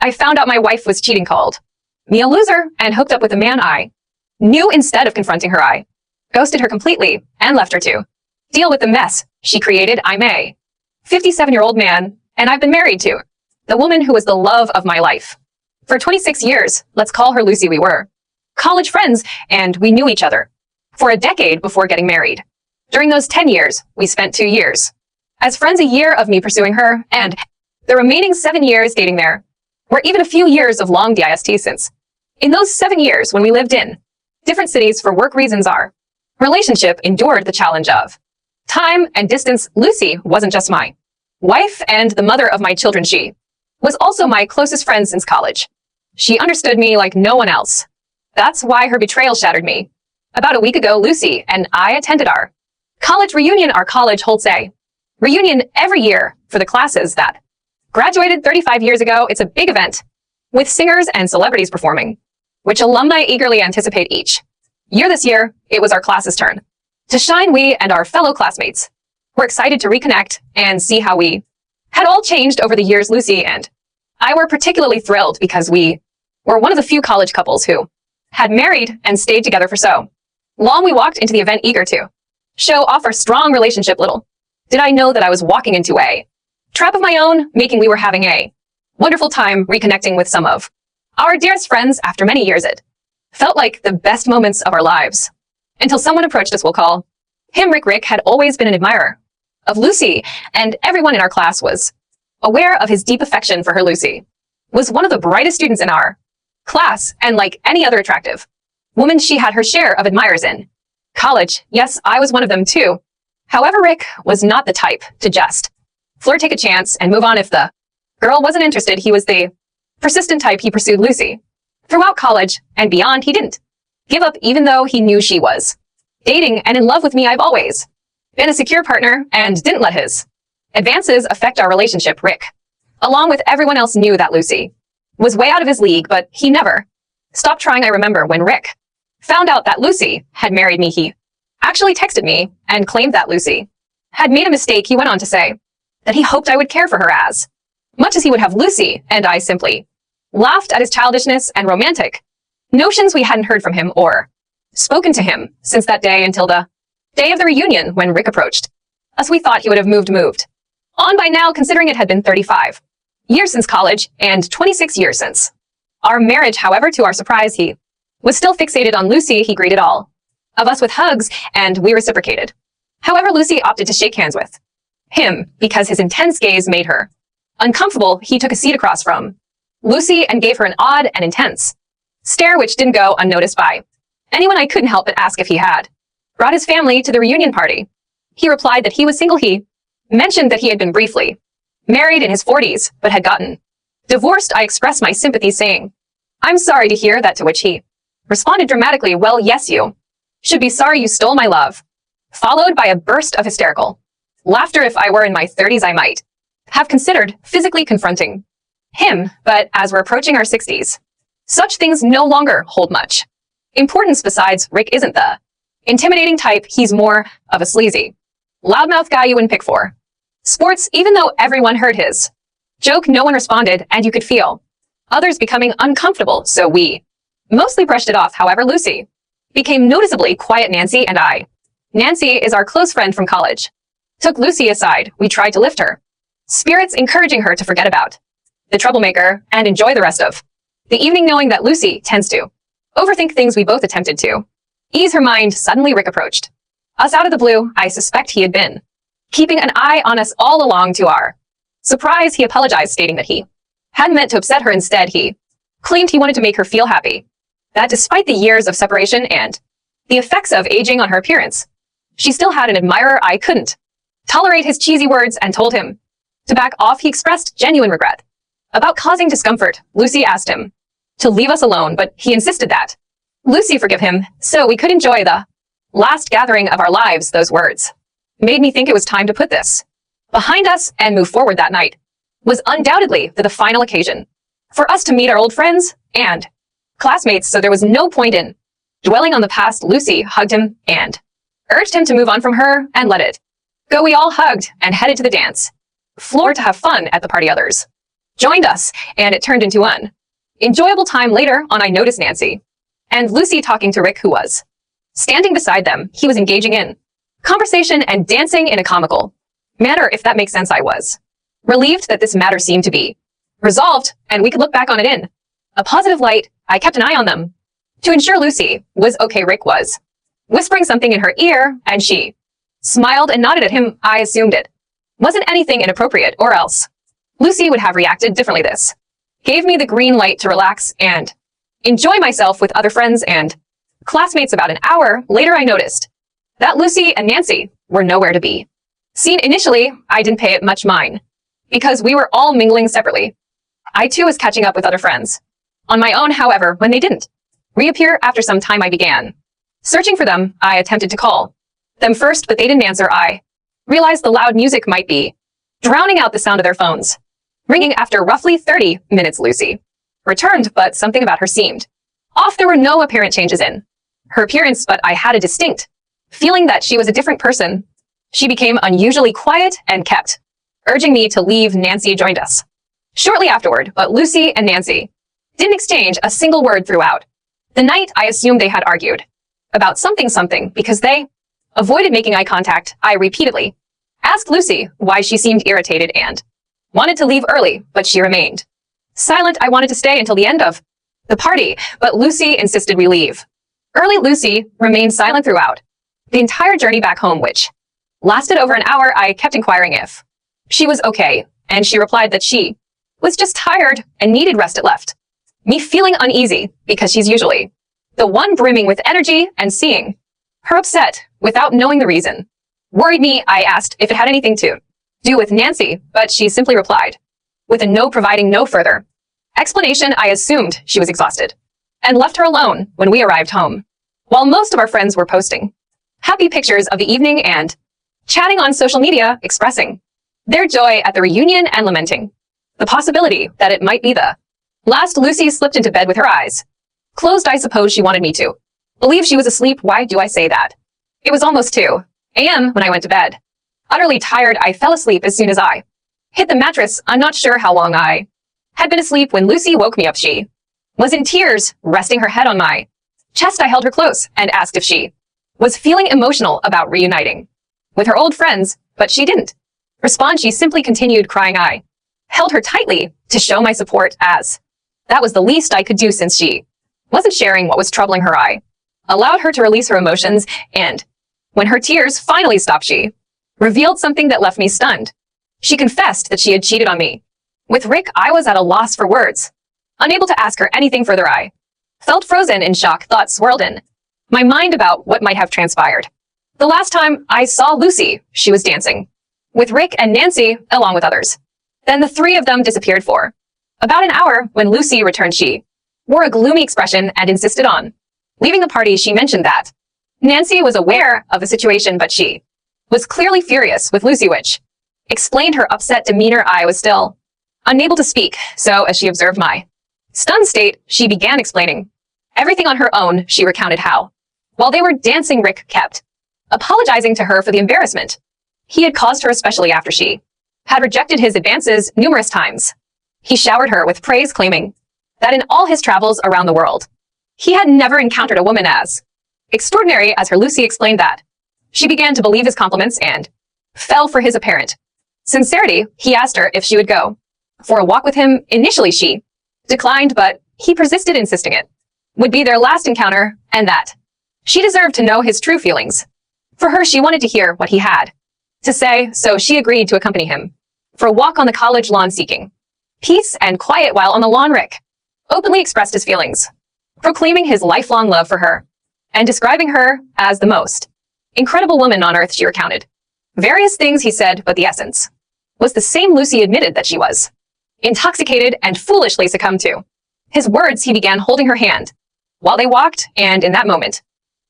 I found out my wife was cheating, called me a loser, and hooked up with a man I knew. Instead of confronting her, I ghosted her completely and left her to deal with the mess she created. I'm a 57-year-old man, and I've been married to the woman who was the love of my life for 26 years. Let's call her Lucy. We were college friends, and we knew each other for a decade before getting married. During those 10 years, we spent 2 years as friends, a year of me pursuing her, and the remaining 7 years dating. There were even a few years of long dist since. In those 7 years, when we lived in different cities for work reasons, our relationship endured the challenge of time and distance. Lucy wasn't just my wife and the mother of my children. She was also my closest friend since college. She understood me like no one else. That's why her betrayal shattered me. About a week ago, Lucy and I attended our college reunion. Our college holds a reunion every year for the classes that graduated 35 years ago. It's a big event with singers and celebrities performing, which alumni eagerly anticipate each year. This year, it was our class's turn to shine. We and our fellow classmates were excited to reconnect and see how we had all changed over the years. Lucy and I were particularly thrilled because we were one of the few college couples who had married and stayed together for so long. We walked into the event eager to show off our strong relationship. Little did I know that I was walking into a trap of my own, making we were having a wonderful time reconnecting with some of our dearest friends after many years. It felt like the best moments of our lives until someone approached us. We'll call him Rick. Rick had always been an admirer of Lucy, and everyone in our class was aware of his deep affection for her. Lucy was one of the brightest students in our class, and like any other attractive woman, she had her share of admirers in college. Yes, I was one of them too. However, Rick was not the type to just flirt, take a chance, and move on if the girl wasn't interested. He was the persistent type. He pursued Lucy throughout college and beyond. He didn't give up even though he knew she was dating and in love with me. I've always been a secure partner and didn't let his advances affect our relationship. Rick, along with everyone else, knew that Lucy was way out of his league, but he never stopped trying. I remember when Rick found out that Lucy had married me, he actually texted me and claimed that Lucy had made a mistake. He went on to say that he hoped I would care for her as much as he would have Lucy, and I simply laughed at his childishness and romantic notions. We hadn't heard from him or spoken to him since that day until the day of the reunion when Rick approached us. We thought he would have moved on by now, considering it had been 35 years since college and 26 years since our marriage. However, to our surprise, he was still fixated on Lucy. He greeted all of us with hugs, and we reciprocated. However, Lucy opted to shake hands with him because his intense gaze made her uncomfortable. He took a seat across from Lucy and gave her an odd and intense stare, which didn't go unnoticed by anyone. I couldn't help but ask if he had brought his family to the reunion party. He replied that he was single. He mentioned that he had been briefly married in his 40s, but had gotten divorced. I expressed my sympathy, saying, "I'm sorry to hear that," to which he responded dramatically, "Well, yes, you should be sorry. You stole my love," followed by a burst of hysterical laughter. If I were in my 30s, I might have considered physically confronting him, but as we're approaching our 60s, such things no longer hold much importance. Besides, Rick isn't the intimidating type. He's more of a sleazy loudmouth guy you wouldn't pick for sports. Even though everyone heard his joke, no one responded, and you could feel others becoming uncomfortable, so we mostly brushed it off. However, Lucy became noticeably quiet. Nancy is our close friend from college, took Lucy aside. We tried to lift her spirits, encouraging her to forget about the troublemaker and enjoy the rest of the evening, knowing that Lucy tends to overthink things. We both attempted to ease her mind. Suddenly, Rick approached us out of the blue. I suspect he had been keeping an eye on us all along. To our surprise, he apologized, stating that he hadn't meant to upset her. Instead, he claimed he wanted to make her feel happy, that despite the years of separation and the effects of aging on her appearance, she still had an admirer. I couldn't tolerate his cheesy words and told him to back off. He expressed genuine regret about causing discomfort. Lucy asked him to leave us alone, but he insisted that Lucy forgive him so we could enjoy the last gathering of our lives. Those words made me think it was time to put this behind us and move forward. That night was undoubtedly the final occasion for us to meet our old friends and classmates, so there was no point in dwelling on the past. Lucy hugged him and urged him to move on from her and let it go. We all hugged and headed to the dance floor to have fun at the party. Others joined us, and it turned into an enjoyable time later on. I noticed Nancy and Lucy talking to Rick, who was standing beside them. He was engaging in conversation and dancing in a comical manner, if that makes sense. I was relieved that this matter seemed to be resolved and we could look back on it in a positive light. I kept an eye on them to ensure Lucy was okay. Rick was whispering something in her ear and she smiled and nodded at him. I assumed it wasn't anything inappropriate, or else Lucy would have reacted differently. This gave me the green light to relax and enjoy myself with other friends and classmates. About an hour later, I noticed that Lucy and Nancy were nowhere to be seen. Initially, I didn't pay it much mind because we were all mingling separately. I too was catching up with other friends on my own. However, when they didn't reappear after some time, I began searching for them. I attempted to call them first, but they didn't answer. I realized the loud music might be drowning out the sound of their phones ringing. After roughly 30 minutes, Lucy returned, but something about her seemed off. There were no apparent changes in her appearance, but I had a distinct feeling that she was a different person. She became unusually quiet and kept urging me to leave. Nancy joined us shortly afterward, but Lucy and Nancy didn't exchange a single word throughout the night. I assumed they had argued about something because they avoided making eye contact. I repeatedly asked Lucy why she seemed irritated and wanted to leave early, but she remained silent. I wanted to stay until the end of the party, but Lucy insisted we leave early. Lucy remained silent throughout the entire journey back home, which lasted over an hour. I kept inquiring if she was okay, and she replied that she was just tired and needed rest. It left me feeling uneasy because she's usually the one brimming with energy, and seeing her upset without knowing the reason worried me. I asked if it had anything to do with Nancy, but she simply replied with a no, providing no further explanation. I assumed she was exhausted and left her alone when we arrived home. While most of our friends were posting happy pictures of the evening and chatting on social media, expressing their joy at the reunion and lamenting the possibility that it might be the last, Lucy slipped into bed with her eyes closed. I suppose she wanted me to believe she was asleep. Why do I say that? It was almost 2 a.m. when I went to bed. Utterly tired, I fell asleep as soon as I hit the mattress. I'm not sure how long I had been asleep when Lucy woke me up. She was in tears, resting her head on my chest. I held her close and asked if she was feeling emotional about reuniting with her old friends, but she didn't respond. She simply continued crying. I held her tightly to show my support, as that was the least I could do since she wasn't sharing what was troubling her. I allowed her to release her emotions, and when her tears finally stopped, she revealed something that left me stunned. She confessed that she had cheated on me with Rick. I was at a loss for words, unable to ask her anything further. I felt frozen in shock. Thoughts swirled in my mind about what might have transpired. The last time I saw Lucy, she was dancing with Rick and Nancy, along with others. Then the three of them disappeared for about an hour. When Lucy returned, she wore a gloomy expression and insisted on leaving the party. She mentioned that Nancy was aware of the situation, but she was clearly furious with Lucy, which explained her upset demeanor. I was still unable to speak, so as she observed my stunned state, she began explaining everything on her own. She recounted how, while they were dancing, Rick kept apologizing to her for the embarrassment he had caused her, especially after she had rejected his advances numerous times. He showered her with praise, claiming that in all his travels around the world, he had never encountered a woman as extraordinary as her. Lucy explained that she began to believe his compliments and fell for his apparent sincerity. He asked her if she would go for a walk with him. Initially, she declined, but he persisted, insisting it would be their last encounter and that she deserved to know his true feelings for her. She wanted to hear what he had to say, so she agreed to accompany him for a walk on the college lawn, seeking peace and quiet. While on the lawn, Rick openly expressed his feelings, proclaiming his lifelong love for her and describing her as the most incredible woman on earth. She recounted various things he said, but the essence was the same. Lucy admitted that she was intoxicated and foolishly succumbed to his words. He began holding her hand while they walked, and in that moment,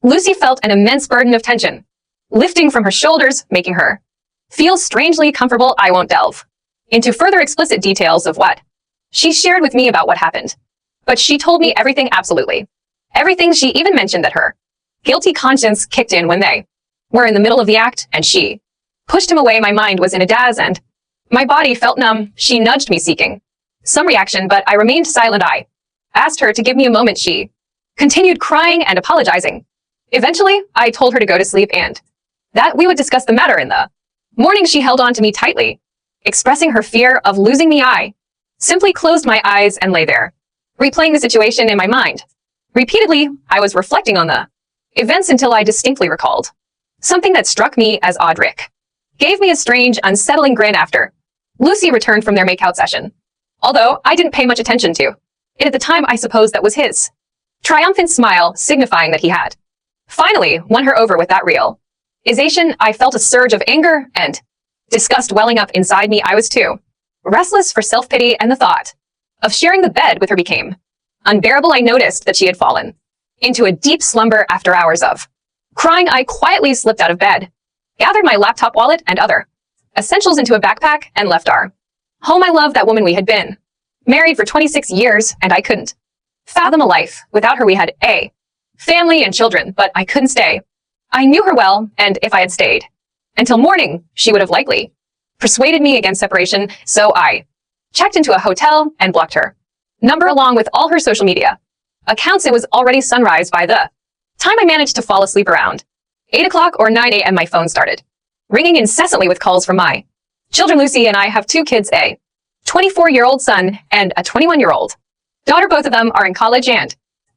Lucy felt an immense burden of tension lifting from her shoulders, making her feel strangely comfortable. I won't delve into further explicit details of what she shared with me about what happened, but she told me everything, absolutely everything. She even mentioned that her guilty conscience kicked in when they were in the middle of the act, and she pushed him away. My mind was in a daze and my body felt numb. She nudged me, seeking some reaction, but I remained silent. I asked her to give me a moment. She continued crying and apologizing. Eventually, I told her to go to sleep and that we would discuss the matter in the morning. She held on to me tightly, expressing her fear of losing me. I simply closed my eyes and lay there, replaying the situation in my mind. Repeatedly, I was reflecting on the events until I distinctly recalled something that struck me as odd. Rick gave me a strange, unsettling grin after Lucy returned from their makeout session. Although I didn't pay much attention to it at the time, I suppose that was his triumphant smile, signifying that he had finally won her over with that realization. I felt a surge of anger and disgust welling up inside me. I was too restless for self-pity, and the thought of sharing the bed with her became unbearable. I noticed that she had fallen into a deep slumber after hours of crying. I quietly slipped out of bed, gathered my laptop, wallet, and other essentials into a backpack, and left our home. I loved that woman. We had been married for 26 years, and I couldn't fathom a life without her. We had a family and children, but I couldn't stay. I knew her well, and if I had stayed until morning, she would have likely persuaded me against separation. So I checked into a hotel and blocked her number along with all her social media accounts. It was already sunrise by the time I managed to fall asleep. Around 8 o'clock or 9 a.m. my phone started ringing incessantly with calls from my children. Lucy and I have 2 kids, a 24-year-old son and a 21-year-old daughter. Both of them are in college and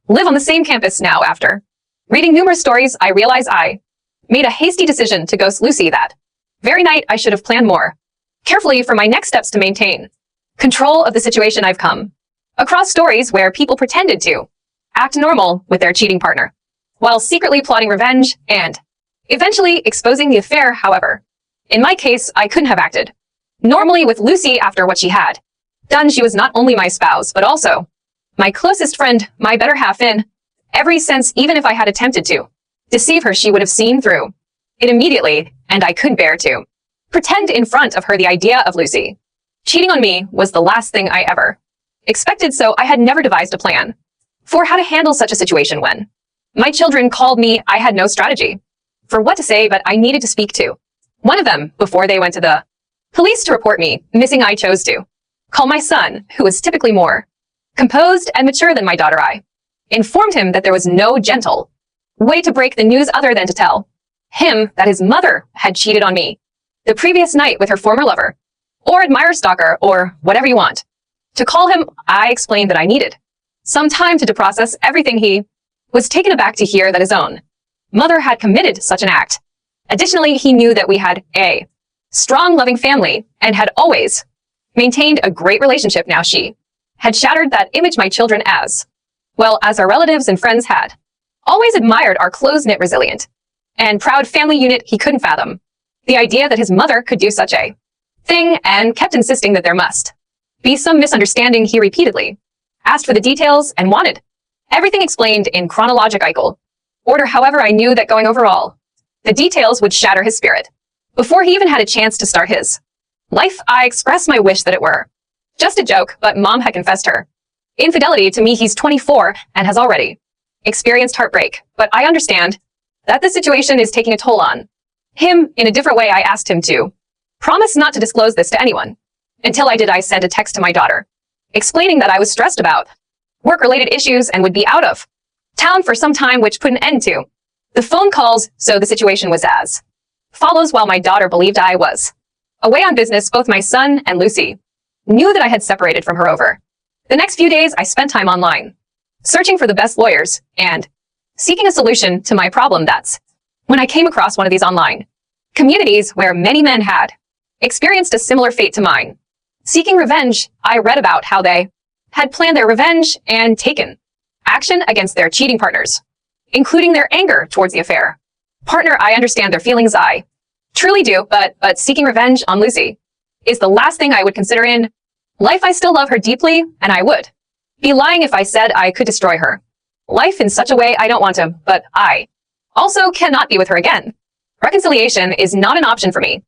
live on the same campus now. After reading numerous stories, I realized I made a hasty decision to ghost Lucy that very night. I should have planned more carefully for my next steps to maintain control of the situation. I've come across stories where people pretended to act normal with their cheating partner while secretly plotting revenge and eventually exposing the affair. However, in my case, I couldn't have acted normally with Lucy after what she had done. She was not only my spouse, but also my closest friend, my better half in every sense. Even if I had attempted to deceive her, she would have seen through it immediately, and I couldn't bear to pretend in front of her. The idea of Lucy cheating on me was the last thing I ever expected, so I had never devised a plan for how to handle such a situation. When my children called me, I had no strategy for what to say, but I needed to speak to one of them before they went to the police to report me missing. I chose to call my son, who was typically more composed and mature than my daughter. I informed him that there was no gentle way to break the news other than to tell him that his mother had cheated on me the previous night with her former lover, or admirer, stalker, or whatever you want to call him. I explained that I needed some time to process everything. He was taken aback to hear that his own mother had committed such an act. Additionally, he knew that we had a strong, loving family and had always maintained a great relationship. Now she had shattered that image. My children, as well as our relatives and friends, had always admired our close-knit, resilient, and proud family unit. He couldn't fathom the idea that his mother could do such a thing and kept insisting that there must be some misunderstanding. He repeatedly asked for the details and wanted everything explained in chronological order. However, I knew that going over all the details would shatter his spirit before he even had a chance to start his life. I expressed my wish that it were just a joke, but Mom had confessed her infidelity to me. He's 24 and has already experienced heartbreak, but I understand that the situation is taking a toll on him in a different way. I asked him to promise not to disclose this to anyone until I did. I sent a text to my daughter explaining that I was stressed about work-related issues and would be out of town for some time, which put an end to the phone calls. So the situation was as follows. While my daughter believed I was away on business, both my son and Lucy knew that I had separated from her. Over the next few days, I spent time online searching for the best lawyers and seeking a solution to my problem. That's when I came across one of these online communities where many men had experienced a similar fate to mine. Seeking revenge, I read about how they had planned their revenge and taken action against their cheating partners, including their anger towards the affair partner. I understand their feelings. I truly do, but seeking revenge on Lucy is the last thing I would consider in life. I still love her deeply, and I would be lying if I said I could destroy her life in such a way. I don't want to, but I also cannot be with her again. Reconciliation is not an option for me.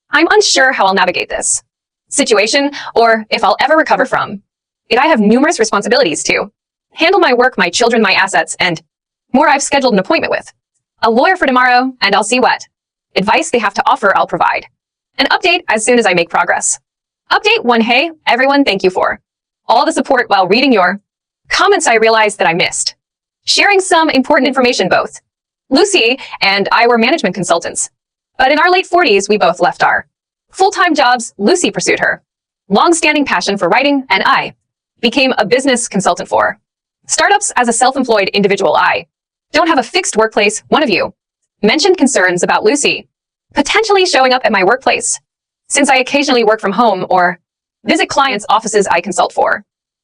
I'm unsure how I'll navigate this situation or if I'll ever recover from it. I have numerous responsibilities to handle: my work, my children, my assets, and more. I've scheduled an appointment with a lawyer for tomorrow, and I'll see what advice they have to offer. I'll provide an update as soon as I make progress. Update 1. Hey, everyone, thank you for all the support while reading your comments I realized that I missed. Sharing some important information both. Lucy and I were management consultants, but in our late 40s, we both left our full-time jobs. Lucy pursued her long-standing passion for writing, and I became a business consultant for startups as a self-employed individual. I don't have a fixed workplace. One of you mentioned concerns about Lucy potentially showing up at my workplace, since I occasionally work from home or visit clients' offices I consult for.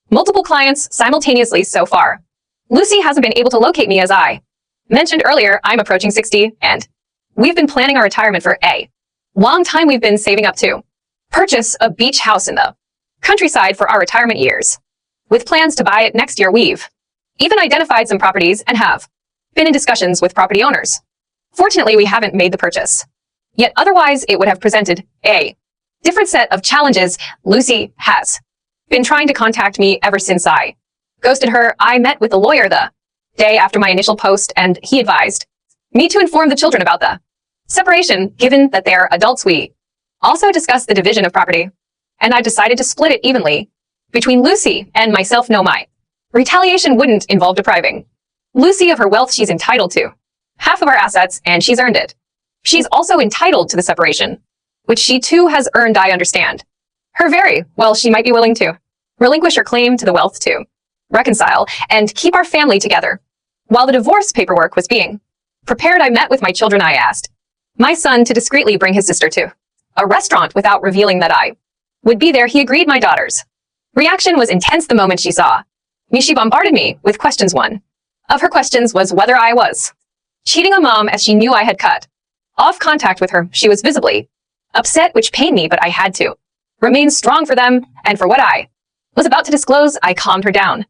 Multiple clients simultaneously so far. Lucy hasn't been able to locate me. As I mentioned earlier, I'm approaching 60, and we've been planning our retirement for a long time. We've been saving up to purchase a beach house in the countryside for our retirement years, with plans to buy it next year. We've even identified some properties and have been in discussions with property owners. Fortunately, we haven't made the purchase yet. Otherwise, it would have presented a different set of challenges. Lucy has been trying to contact me ever since I ghosted her. I met with a lawyer the day after my initial post, and he advised me to inform the children about the separation. Given that they're adults, we also discussed the division of property, and I decided to split it evenly between Lucy and myself. No, my retaliation wouldn't involve depriving Lucy of her wealth. She's entitled to half of our assets, and she's earned it. She's also entitled to the separation, which she too has earned. I understand her very well. She might be willing to relinquish her claim to the wealth to reconcile and keep our family together. While the divorce paperwork was being prepared, I met with my children. I asked my son to discreetly bring his sister to a restaurant without revealing that I would be there. He agreed. My daughter's reaction was intense the moment she saw me. She bombarded me with questions. One of her questions was whether I was cheating on Mom, as she knew I had cut off contact with her. She was visibly upset, which pained me, but I had to remain strong for them and for what I was about to disclose. I calmed her down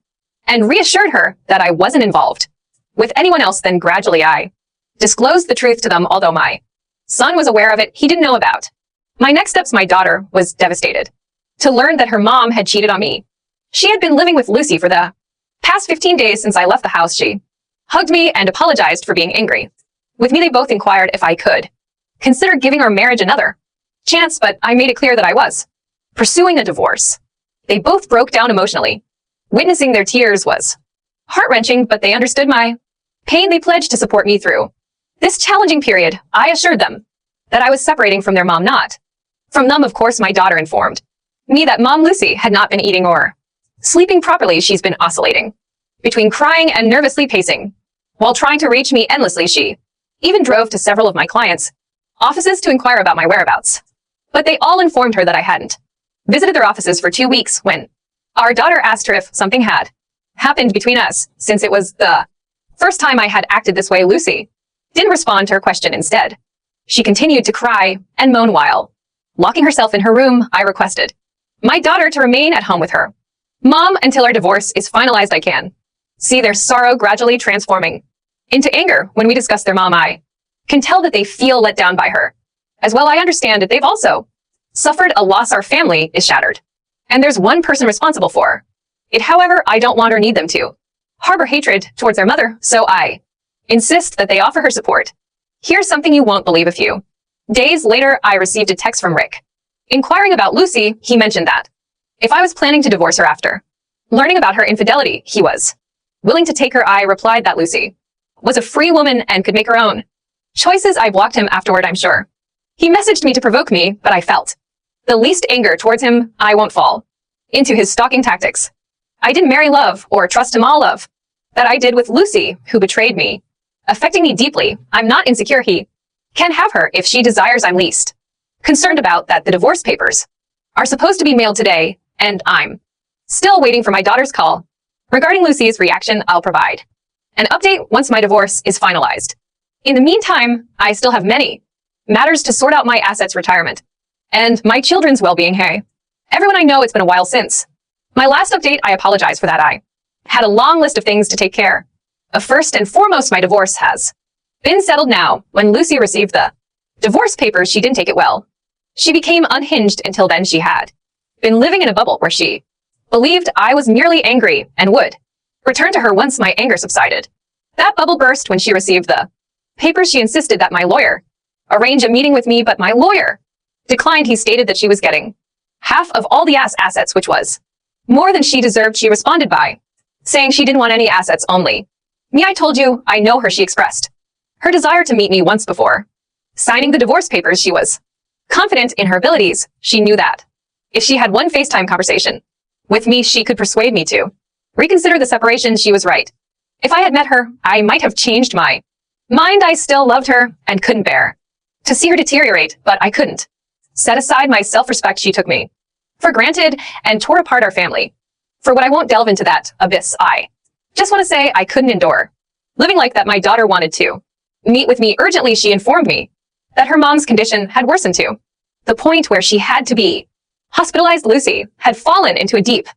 and reassured her that I wasn't involved with anyone else. Then gradually I disclosed the truth to them. Although my son was aware of it, he didn't know about my next steps. My daughter was devastated to learn that her mom had cheated on me. She had been living with Lucy for the past 15 days since I left the house. She hugged me and apologized for being angry with me. They both inquired if I could consider giving our marriage another chance, but I made it clear that I was pursuing a divorce. They both broke down emotionally. Witnessing their tears was heart-wrenching, but they understood my pain. They pledged to support me through this challenging period. I assured them that I was separating from their mom, not from them. Of course, my daughter informed me that Mom Lucy had not been eating or sleeping properly. She's been oscillating between crying and nervously pacing while trying to reach me endlessly. She even drove to several of my clients' offices to inquire about my whereabouts, but they all informed her that I hadn't visited their offices for 2 weeks. When our daughter asked her if something had happened between us, since it was the first time I had acted this way, Lucy didn't respond to her question. Instead, she continued to cry and moan while locking herself in her room. I requested my daughter to remain at home with her mom until our divorce is finalized. I can see their sorrow gradually transforming into anger when we discuss their mom. I can tell that they feel let down by her as well. I understand that they've also suffered a loss. Our family is shattered, and there's one person responsible for it. However, I don't want or need them to harbor hatred towards their mother, so I insist that they offer her support. Here's something you won't believe. A few days later, I received a text from Rick inquiring about Lucy. He mentioned that if I was planning to divorce her after learning about her infidelity, he was willing to take her. I replied that Lucy was a free woman and could make her own choices. I blocked him afterward. I'm sure he messaged me to provoke me, but I felt the least anger towards him. I won't fall into his stalking tactics. I didn't marry love or trust him. All of that I did with Lucy, who betrayed me, affecting me deeply. I'm not insecure. He can have her if she desires. I'm least concerned about that the divorce papers are supposed to be mailed today, and I'm still waiting for my daughter's call. Regarding Lucy's reaction, I'll provide an update once my divorce is finalized. In the meantime, I still have many matters to sort out: my assets, retirement, and my children's well-being. Hey, everyone, I know it's been a while since my last update. I apologize for that. I had a long list of things to take care of. First and foremost, my divorce has been settled now. When Lucy received the divorce papers, she didn't take it well. She became unhinged. Until then, she had been living in a bubble where she believed I was merely angry and would return to her once my anger subsided. That bubble burst when she received the papers. She insisted that my lawyer arrange a meeting with me, but my lawyer declined. He stated that she was getting half of all the assets, which was More than she deserved, she responded by saying she didn't want any assets only. Me, I told you, I know her, she expressed. Her desire to meet me once before. Signing the divorce papers, she was confident in her abilities. She knew that if she had one FaceTime conversation with me, she could persuade me to reconsider the separation. She was right. If I had met her, I might have changed my mind. I still loved her and couldn't bear to see her deteriorate, but I couldn't set aside my self-respect. She took me for granted and tore apart our family. For what I won't delve into that abyss, I just want to say I couldn't endure living like that. My daughter wanted to meet with me urgently. She informed me that her mom's condition had worsened to the point where she had to be hospitalized. Lucy had fallen into a deep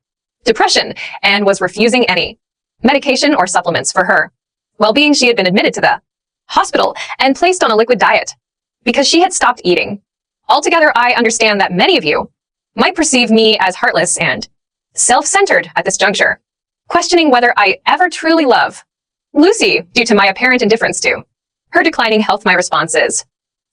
depression and was refusing any medication or supplements for her well-being. She had been admitted to the hospital and placed on a liquid diet because she had stopped eating altogether. I understand that many of you might perceive me as heartless and self-centered at this juncture, questioning whether I ever truly love Lucy due to my apparent indifference to her declining health. My response is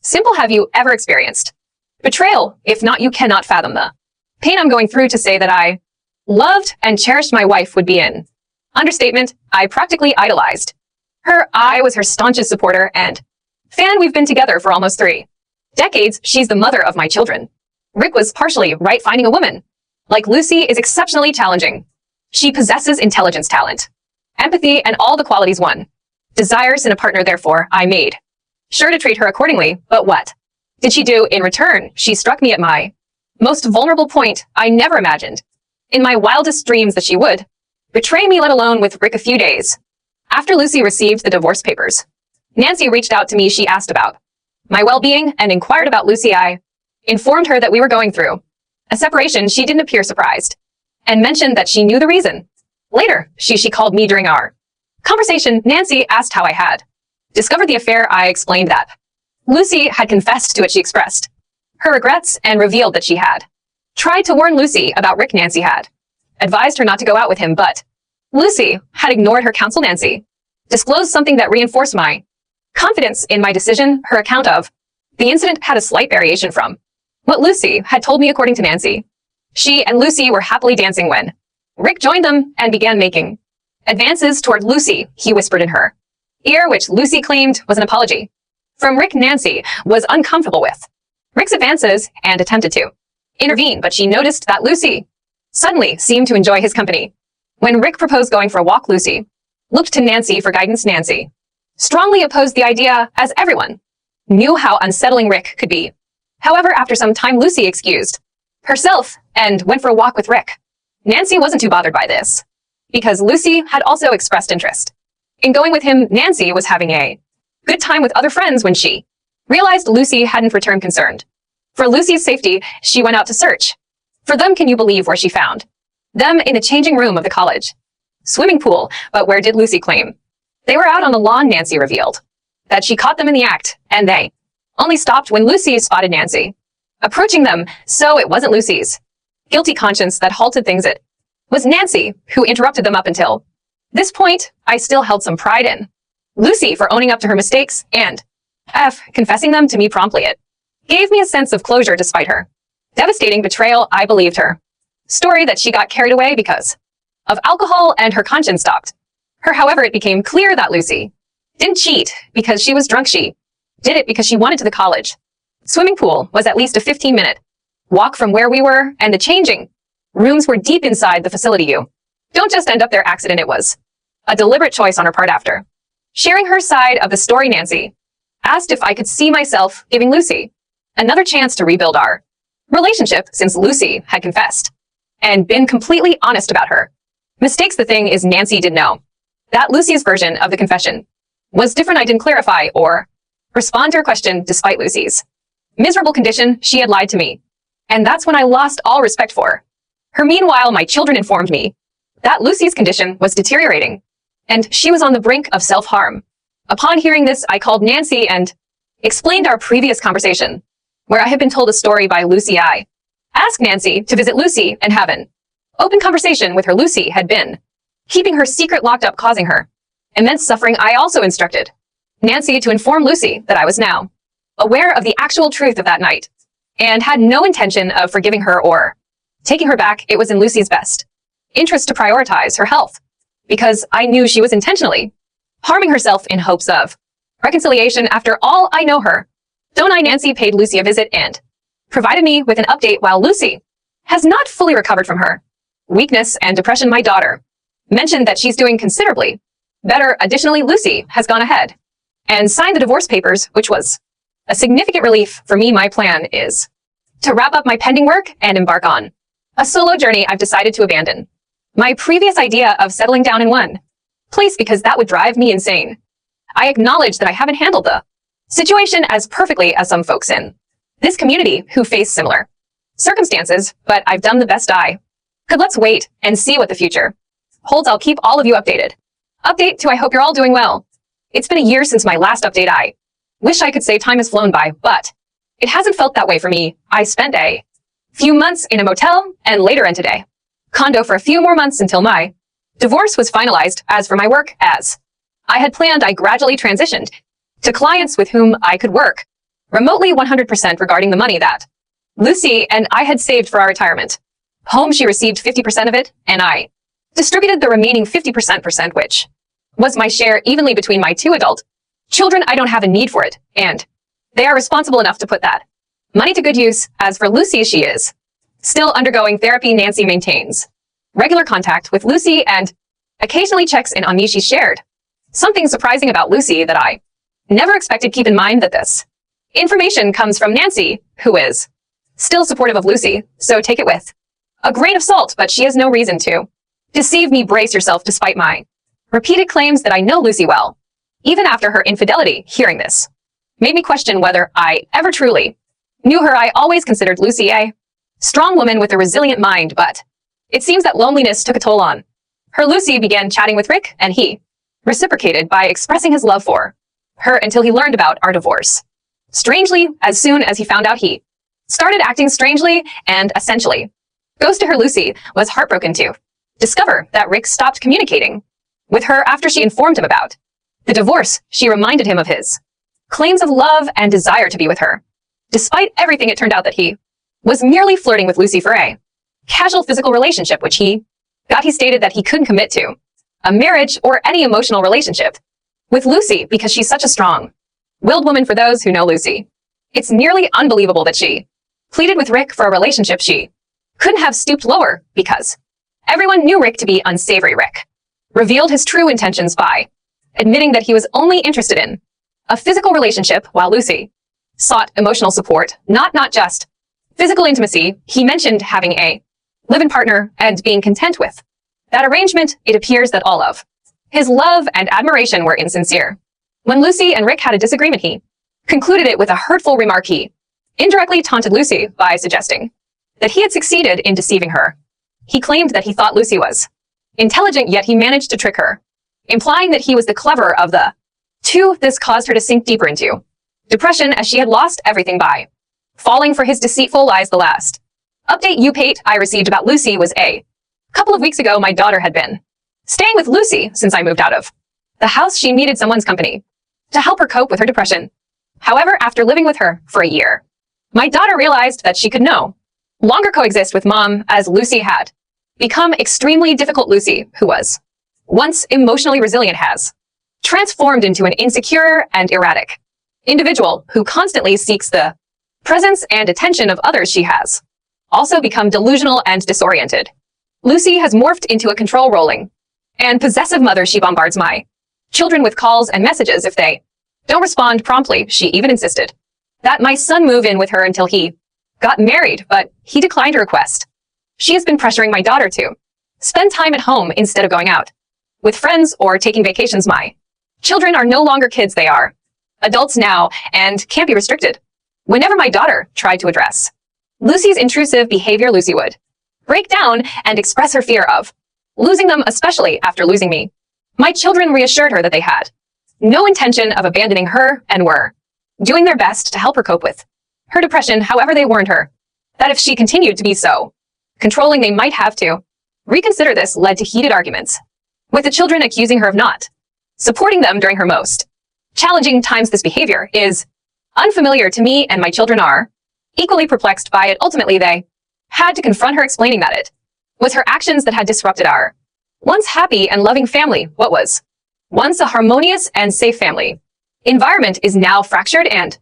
simple. Have you ever experienced betrayal? If not, you cannot fathom the pain I'm going through. To say that I loved and cherished my wife would be an understatement. I practically idolized her. I was her staunchest supporter and fan. We've been together for almost 3 decades. She's the mother of my children. Rick was partially right. Finding a woman like Lucy is exceptionally challenging. She possesses intelligence, talent, empathy, and all the qualities one desires in a partner. Therefore, I made sure to treat her accordingly. But what did she do in return? She struck me at my most vulnerable point. I never imagined in my wildest dreams that she would betray me, let alone with Rick. A few days after Lucy received the divorce papers, Nancy reached out to me. She asked about my well-being and inquired about Lucy. I informed her that we were going through a separation. She didn't appear surprised and mentioned that she knew the reason. Later, she called me during our conversation. Nancy asked how I had discovered the affair. I explained that Lucy had confessed to it. She expressed her regrets and revealed that she had tried to warn Lucy about Rick. Nancy had advised her not to go out with him, but Lucy had ignored her counsel. Nancy disclosed something that reinforced my confidence in my decision. Her account of the incident had a slight variation from what Lucy had told me. According to Nancy, she and Lucy were happily dancing when Rick joined them and began making advances toward Lucy. He whispered in her ear, which Lucy claimed was an apology from Rick. Nancy was uncomfortable with Rick's advances and attempted to intervene, but she noticed that Lucy suddenly seemed to enjoy his company. When Rick proposed going for a walk, Lucy looked to Nancy for guidance. Nancy strongly opposed the idea, as everyone knew how unsettling Rick could be. However, after some time, Lucy excused herself and went for a walk with Rick. Nancy wasn't too bothered by this because Lucy had also expressed interest in going with him. Nancy was having a good time with other friends when she realized Lucy hadn't returned. Concerned for Lucy's safety, she went out to search for them. Can you believe where she found them? In the changing room of the college swimming pool. But where did Lucy claim they were? Out on the lawn. Nancy revealed that she caught them in the act, and they only stopped when Lucy spotted Nancy approaching them. So it wasn't Lucy's guilty conscience that halted things. It was Nancy who interrupted them. Up until this point, I still held some pride in Lucy for owning up to her mistakes and confessing them to me promptly. It gave me a sense of closure. Despite her devastating betrayal, I believed her story that she got carried away because of alcohol and her conscience stopped her. However, it became clear that Lucy didn't cheat because she was drunk. She did it because she wanted to. The college swimming pool was at least a 15-minute walk from where we were, and the changing rooms were deep inside the facility. You don't just end up there accident. It was a deliberate choice on her part. After sharing her side of the story, Nancy asked if I could see myself giving Lucy another chance to rebuild our relationship, since Lucy had confessed and been completely honest about her mistakes. The thing is, Nancy didn't know that Lucy's version of the confession was different. I didn't clarify or respond to her question. Despite Lucy's miserable condition, she had lied to me, and that's when I lost all respect for her. Meanwhile, my children informed me that Lucy's condition was deteriorating, and she was on the brink of self-harm. Upon hearing this, I called Nancy and explained our previous conversation, where I had been told a story by Lucy. I asked Nancy to visit Lucy and have an open conversation with her. Lucy had been keeping her secret locked up, causing her immense suffering. I also instructed Nancy to inform Lucy that I was now aware of the actual truth of that night and had no intention of forgiving her or taking her back. It was in Lucy's best interest to prioritize her health, because I knew she was intentionally harming herself in hopes of reconciliation. After all, I know her. Don't I? Nancy paid Lucy a visit and provided me with an update. While Lucy has not fully recovered from her weakness and depression, my daughter mentioned that she's doing considerably better. Additionally, Lucy has gone ahead and signed the divorce papers, which was a significant relief for me. My plan is to wrap up my pending work and embark on a solo journey. I've decided to abandon my previous idea of settling down in one place because that would drive me insane. I acknowledge that I haven't handled the situation as perfectly as some folks in this community who face similar circumstances, but I've done the best I could. Let's wait and see what the future holds. I'll keep all of you updated. Update 2. I hope you're all doing well. It's been a year since my last update. I wish I could say time has flown by, but it hasn't felt that way for me. I spent a few months in a motel and later rented a condo for a few more months until my divorce was finalized. As for my work, as I had planned, I gradually transitioned to clients with whom I could work remotely 100%. Regarding the money that Lucy and I had saved for our retirement home, she received 50% of it, and I distributed the remaining 50%, which was my share evenly between my 2 adult children. I don't have a need for it, and they are responsible enough to put that money to good use. As for Lucy, she is still undergoing therapy. Nancy maintains regular contact with Lucy and occasionally checks in on me. She shared something surprising about Lucy that I never expected. Keep in mind that this information comes from Nancy, who is still supportive of Lucy, so take it with a grain of salt, but she has no reason to deceive me. Brace yourself. Despite my repeated claims that I know Lucy well, even after her infidelity, hearing this made me question whether I ever truly knew her. I always considered Lucy a strong woman with a resilient mind, but it seems that loneliness took a toll on her. Lucy began chatting with Rick, and he reciprocated by expressing his love for her until he learned about our divorce. Strangely, as soon as he found out, he started acting strangely and essentially ghosted her. Lucy was heartbroken to discover that Rick stopped communicating with her after she informed him about the divorce. She reminded him of his claims of love and desire to be with her. Despite everything, it turned out that he was merely flirting with Lucy for a casual physical relationship, which he stated that he couldn't commit to a marriage or any emotional relationship with Lucy because she's such a strong-willed woman. For those who know Lucy, it's nearly unbelievable that she pleaded with Rick for a relationship she couldn't have stooped lower because everyone knew Rick to be unsavory. Rick revealed his true intentions by admitting that he was only interested in a physical relationship, while Lucy sought emotional support, not just physical intimacy. He mentioned having a live-in partner and being content with that arrangement. It appears that all of his love and admiration were insincere. When Lucy and Rick had a disagreement, he concluded it with a hurtful remark. He indirectly taunted Lucy by suggesting that he had succeeded in deceiving her. He claimed that he thought Lucy was intelligent, yet he managed to trick her, implying that he was the cleverer of the two. This caused her to sink deeper into depression, as she had lost everything by falling for his deceitful lies. The last update I received about Lucy was a couple of weeks ago. My daughter had been staying with Lucy since I moved out of the house. She needed someone's company to help her cope with her depression. However, after living with her for a year, my daughter realized that she could no longer coexist with mom, as Lucy had become extremely difficult. Lucy, who was once emotionally resilient, has transformed into an insecure and erratic individual who constantly seeks the presence and attention of others. She has also become delusional and disoriented. Lucy has morphed into a control-rolling and possessive mother. She bombards my children with calls and messages if they don't respond promptly. She even insisted that my son move in with her until he got married, but he declined her request. She has been pressuring my daughter to spend time at home instead of going out with friends or taking vacations. My children are no longer kids. They are adults now and can't be restricted. Whenever my daughter tried to address Lucy's intrusive behavior, Lucy would break down and express her fear of losing them, especially after losing me. My children reassured her that they had no intention of abandoning her and were doing their best to help her cope with her depression. However, they warned her that if she continued to be so controlling, they might have to reconsider. This led to heated arguments, with the children accusing her of not supporting them during her most challenging times. This behavior is unfamiliar to me, and my children are equally perplexed by it. Ultimately, they had to confront her, explaining that it Was her actions that had disrupted our once happy and loving family what was once a harmonious and safe family environment is now fractured and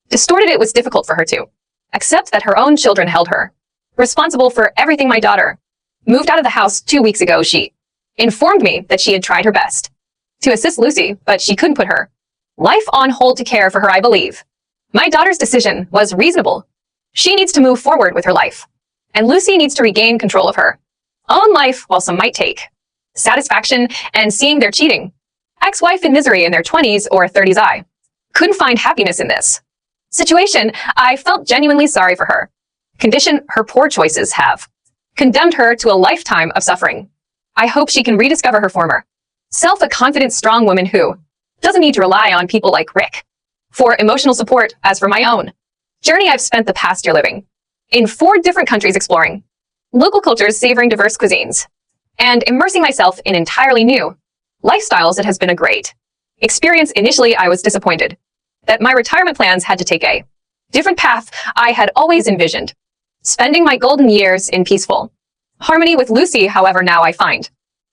distorted. It was difficult for her to accept that her own children held her responsible for everything. My daughter moved out of the house 2 weeks ago. She informed me that she had tried her best to assist Lucy, but she couldn't put her life on hold to care for her. I believe my daughter's decision was reasonable. She needs to move forward with her life, and Lucy needs to regain control of her own life. While some might take satisfaction and seeing their cheating ex-wife in misery in their 20s or 30s, I couldn't find happiness in this situation. I felt genuinely sorry for her condition. Her poor choices have condemned her to a lifetime of suffering. I hope she can rediscover her former self, a confident, strong woman who doesn't need to rely on people like Rick for emotional support. As for my own journey, I've spent the past year living in 4 different countries, exploring local cultures, savoring diverse cuisines, and immersing myself in entirely new lifestyles. It has been a great experience. Initially, I was disappointed that my retirement plans had to take a different path. I had always envisioned spending my golden years in peaceful harmony with Lucy. However, now I find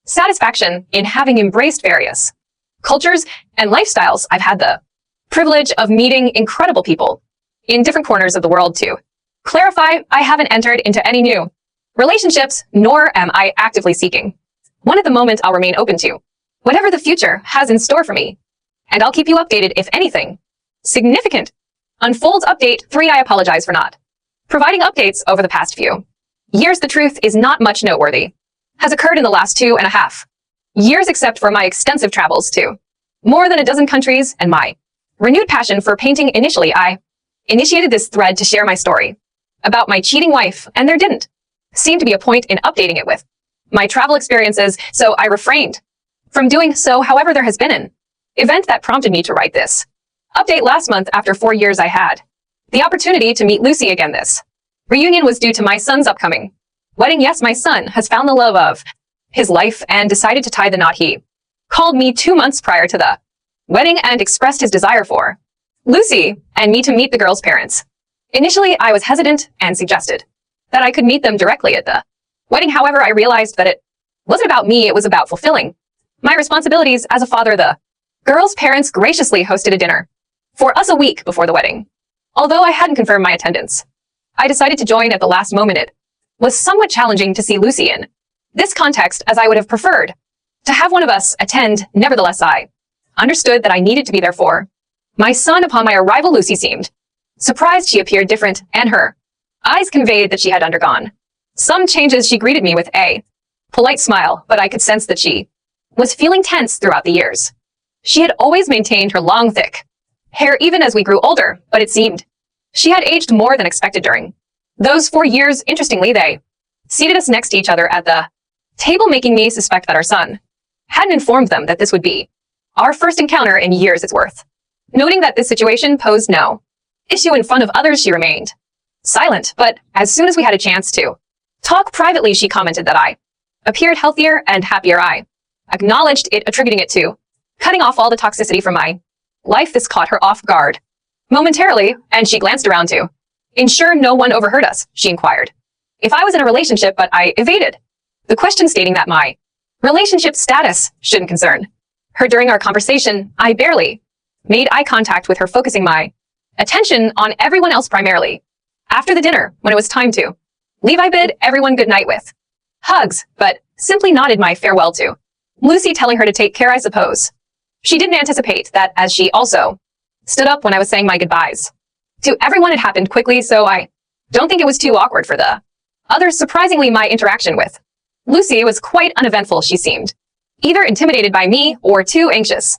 satisfaction in having embraced various cultures and lifestyles. I've had the privilege of meeting incredible people in different corners of the world. To clarify, I haven't entered into any new relationships, nor am I actively seeking one at the moment. I'll remain open to whatever the future has in store for me, and I'll keep you updated if anything significant unfolds. Update 3. I apologize for not providing updates over the past few years. The truth is not much noteworthy has occurred in the last 2.5 years, except for my extensive travels to more than a dozen countries and my renewed passion for painting. Initially, I initiated this thread to share my story about my cheating wife, and there didn't seem to be a point in updating it with my travel experiences, so I refrained from doing so. However, there has been an event that prompted me to write this update last month. After 4 years, I had the opportunity to meet Lucy again. This reunion was due to my son's upcoming wedding. Yes, my son has found the love of his life and decided to tie the knot. He called me 2 months prior to the wedding and expressed his desire for Lucy and me to meet the girl's parents. Initially, I was hesitant and suggested that I could meet them directly at the wedding. However, I realized that it wasn't about me. It was about fulfilling my responsibilities as a father. The girl's parents graciously hosted a dinner for us a week before the wedding. Although I hadn't confirmed my attendance, I decided to join at the last moment. It was somewhat challenging to see Lucy in this context, as I would have preferred to have one of us attend. Nevertheless, I understood that I needed to be there for my son. Upon my arrival, Lucy seemed surprised. She appeared different, and her eyes conveyed that she had undergone some changes. She greeted me with a polite smile, but I could sense that she was feeling tense throughout the years. She had always maintained her long, thick hair even as we grew older, but it seemed she had aged more than expected during those 4 years. Interestingly, they seated us next to each other at the table, making me suspect that our son hadn't informed them that this would be our first encounter in years. It's worth noting that this situation posed no issue in front of others. She remained silent, but as soon as we had a chance to talk privately, she commented that I appeared healthier and happier. I acknowledged it, attributing it to cutting off all the toxicity from my life. This caught her off guard momentarily, and she glanced around to ensure no one overheard us. She inquired if I was in a relationship, but I evaded the question, stating that my relationship status shouldn't concern her. During our conversation, I barely made eye contact with her, focusing my attention on everyone else primarily. After the dinner, when it was time to leave, I bid everyone good night with hugs, but simply nodded my farewell to Lucy, telling her to take care. I suppose she didn't anticipate that, as she also stood up when I was saying my goodbyes to everyone. It happened quickly, so I don't think it was too awkward for the others. Surprisingly, my interaction with Lucy was quite uneventful. She seemed either intimidated by me or too anxious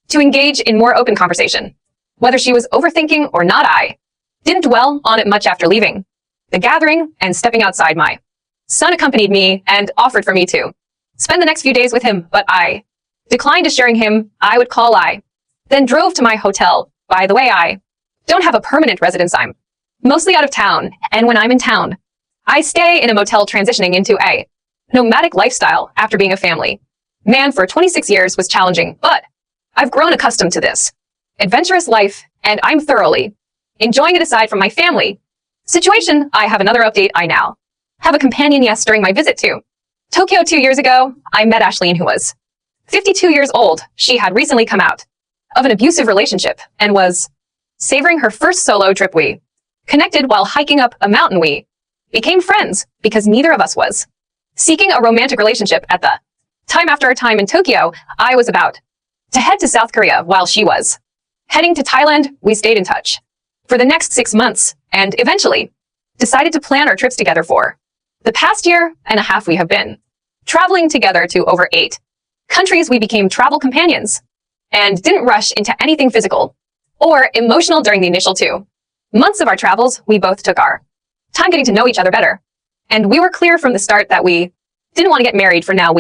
to engage in more open conversation. Whether she was overthinking or not, I didn't dwell on it much. After leaving the gathering and stepping outside, my son accompanied me and offered for me to spend the next few days with him, but I declined, assuring him I would call. I then drove to my hotel. By the way, I don't have a permanent residence. I'm mostly out of town, and when I'm in town, I stay in a motel. Transitioning into a nomadic lifestyle after being a family man for 26 years was challenging, but I've grown accustomed to this adventurous life, and I'm thoroughly enjoying it. Aside from my family situation, I have another update. I now have a companion. Yes, during my visit to Tokyo 2 years ago, I met Ashleen, who was 52 years old. She had recently come out of an abusive relationship and was savoring her first solo trip. We connected while hiking up a mountain. We became friends because neither of us was seeking a romantic relationship at the time. After our time in Tokyo, I was about to head to South Korea while she was heading to Thailand. We stayed in touch for the next 6 months and eventually decided to plan our trips together. For the past year and a half, we have been traveling together to over 8 countries. We became travel companions and didn't rush into anything physical or emotional during the initial 2 months of our travels. We both took our time getting to know each other better, and we were clear from the start that we didn't want to get married for now.